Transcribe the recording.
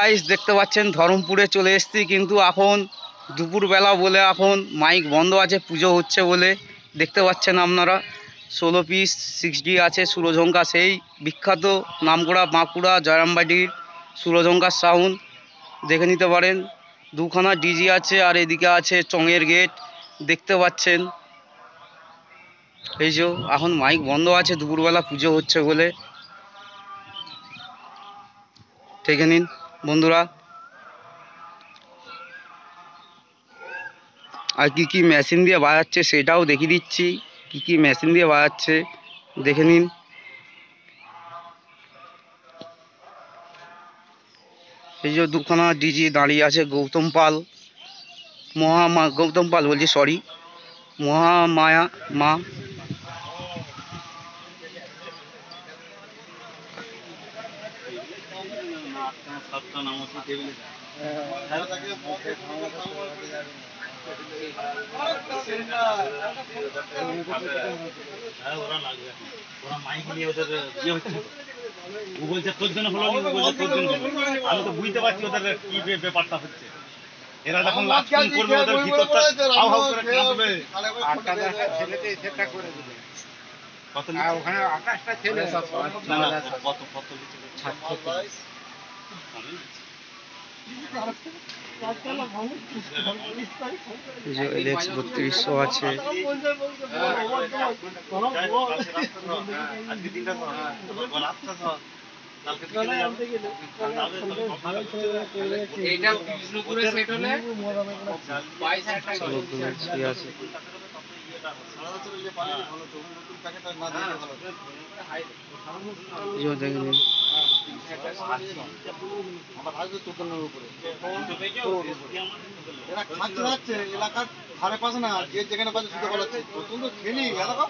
Guys দেখতে পাচ্ছেন ধরমপুরে চলে এসেছি, কিন্তু এখন দুপুরবেলা বলে এখন মাইক বন্ধ আছে, পুজো হচ্ছে বলে। দেখতে পাচ্ছেন আপনারা 16 পিস 6D আছে সুরঝঙ্কা, সেই বিখ্যাত নামকরা বাঁকুড়া জয়রামবাটির সুরঝঙ্কার সাউন্ড দেখে নিতে পারেন। দুখানা ডিজি আছে আর এদিকে আছে চঙের গেট দেখতে পাচ্ছেন। এই যে এখন মাইক বন্ধ আছে, দুপুরবেলা পুজো হচ্ছে বলে। দেখে নিন বন্ধুরা, আর কি কি মেশিন দিয়ে বাজাচ্ছে সেটাও দেখিয়ে দিচ্ছি। কি কি মেশিন দিয়ে বাজাচ্ছে দেখে নিন। এই যে দুখানা ডিজি দাঁড়িয়ে আছে, গৌতম পাল গৌতম পাল বলছি, সরি, মহামায়া মা। তোর জন্য হলো, আমি তো বুঝতে পারছি ওদের কি ব্যাপারটা হচ্ছে। এরা যখন লাস্ট করবে ওদের ভিতরটা হাউ হাউ করে কাঁপবে। কত ওখানে আকাশটা ছেলে কত কত LX 3200 আছে। এলাকার ধারে পাশে না, যে যেখানে পাশে শুধু বলা হচ্ছে খেলি এলাকা।